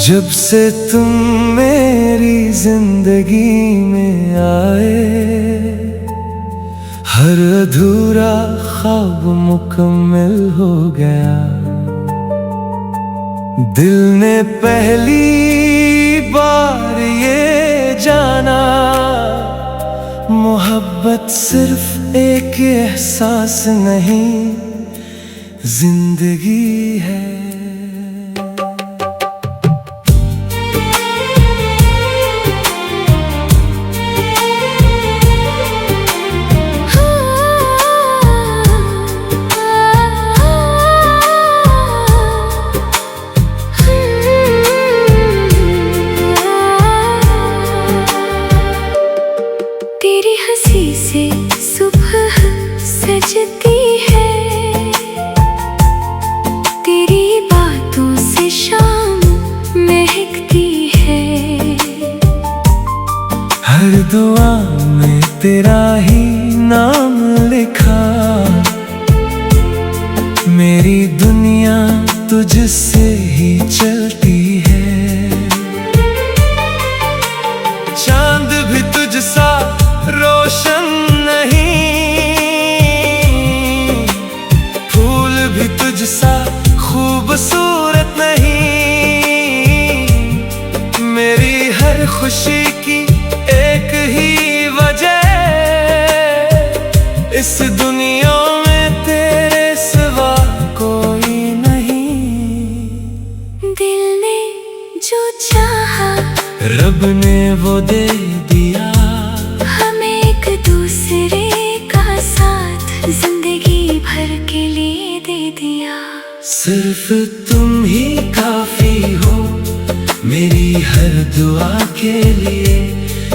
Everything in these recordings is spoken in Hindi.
जब से तुम मेरी जिंदगी में आए, हर अधूरा ख्वाब मुकम्मल हो गया। दिल ने पहली बार ये जाना, मोहब्बत सिर्फ एक एहसास नहीं, जिंदगी है। तेरी हंसी से सुबह सजती है, तेरी बातों से शाम महकती है। हर दुआ में तेरा ही नाम लिखा, मेरी दुनिया तुझसे ही चलती है। चांद भी तुझसा रोशन नहीं, फूल भी तुझसा खूबसूरत नहीं। मेरी हर खुशी की एक ही वजह, इस दुनिया में तेरे सिवा कोई नहीं। दिल ने जो चाहा, रब ने वो दे दिया। हमें एक दूसरे का साथ जिंदगी भर के लिए दे दिया। सिर्फ तुम ही काफी हो मेरी हर दुआ के लिए,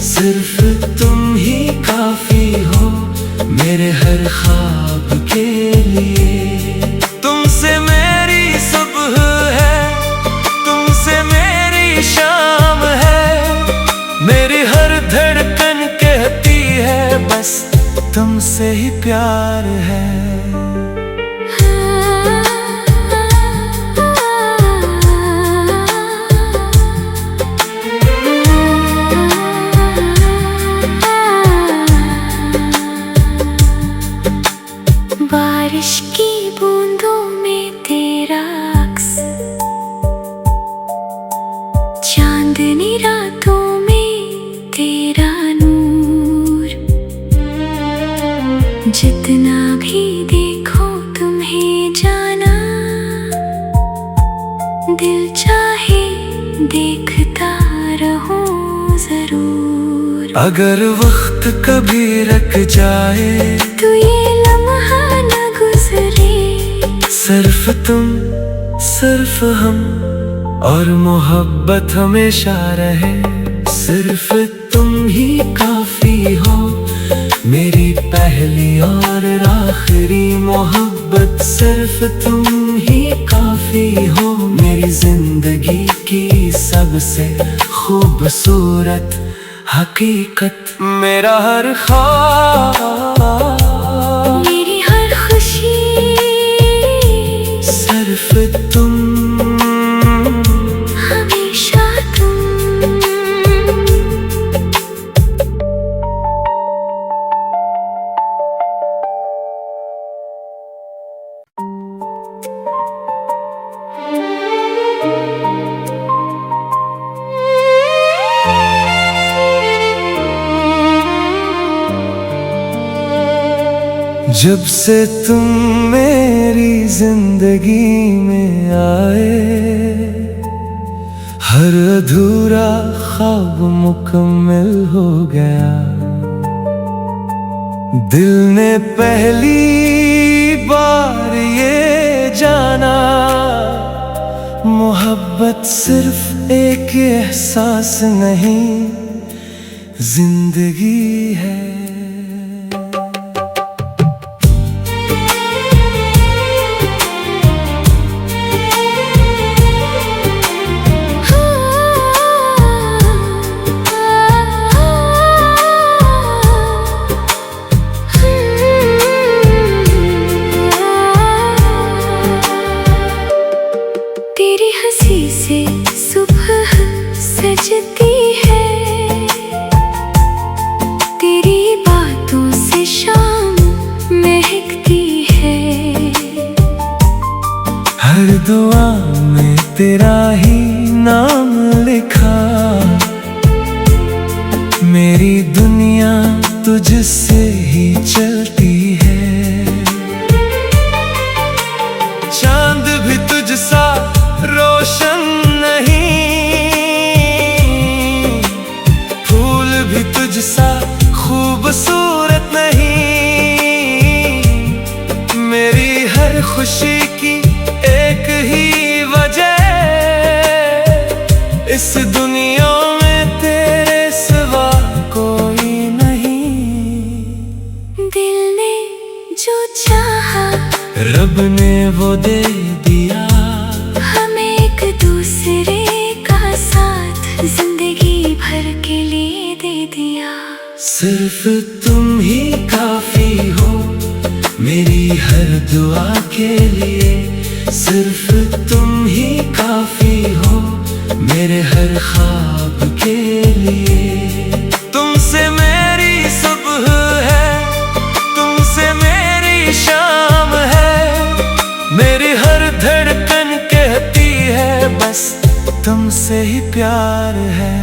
सिर्फ तुम ही काफी हो मेरे हर ख्वाब के लिए। तुमसे मेरी सुबह है, तुमसे मेरी शाम है, मेरी हर धड़कन कहती है बस तुमसे ही प्यार है। बारिश की बूंदों में तेरा अक्स, चांदनी रातों में तेरा नूर। जितना भी देखो तुम्हें जाना, दिल चाहे देखता रहूं जरूर। अगर वक्त कभी रख जाए तो ये लम्हा न गुजरे, सिर्फ तुम सिर्फ हम और मोहब्बत हमेशा रहे। सिर्फ तुम ही काफी हो मेरी पहली और आखिरी मोहब्बत। सिर्फ तुम ही काफी हो मेरी जिंदगी की सबसे खूबसूरत हकीकत। मेरा हर ख्वाब, मेरी हर खुशी, सिर्फ तुम, हमेशा तुम। जब से तुम मेरी जिंदगी में आए, हर अधूरा ख्वाब मुकम्मल हो गया। दिल ने पहली बार ये जाना, मोहब्बत सिर्फ एक एहसास नहीं, जिंदगी है। तेरी हंसी से सुबह चलती है, तेरी बातों से शाम महकती है। हर दुआ में तेरा ही नाम लिखा, मेरी दुनिया तुझसे ही चलती है। चांद भी तुझसा रोशन नहीं, फूल भी तुझसा खूबसूरत नहीं। मेरी हर खुशी की एक ही वजह, इस दुनिया में तेरे सिवा कोई नहीं। दिल ने जो चाहा रब ने वो दे दिया, हमें एक दूसरे का साथ जिंदगी भर के लिए दे दिया। सिर्फ तुम ही काफी हो मेरी हर दुआ के लिए। सिर्फ तुम ही काफी हो मेरे हर ख्वाब के लिए। तुमसे मेरी सुबह है, तुमसे मेरी शाम है, मेरी हर धड़कन कहती है बस तुमसे ही प्यार है।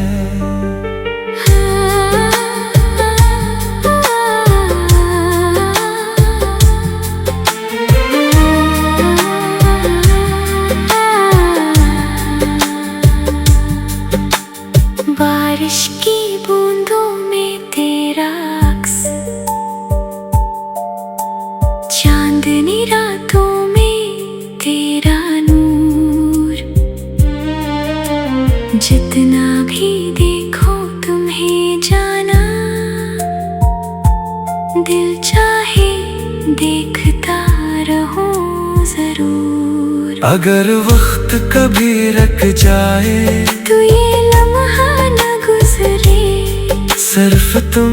बारिश की बूंदों में तेरा अक्स, चांदनी रातों में तेरा नूर। जितना भी देखो तुम्हें जाना, दिल चाहे देखता रहूं जरूर। अगर वक्त कभी रख जाए तो ये लम्हा न गुजरे, सिर्फ तुम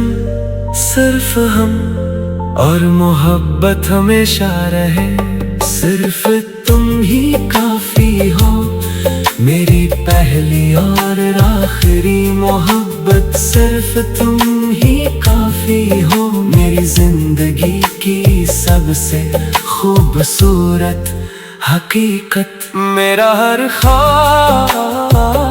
सिर्फ हम और मोहब्बत हमेशा रहे। सिर्फ तुम ही काफी हो मेरी पहली और आखिरी मोहब्बत। सिर्फ तुम ही काफी हो मेरी जिंदगी की सबसे खूबसूरत हकीकत। मेरा हर ख्वाब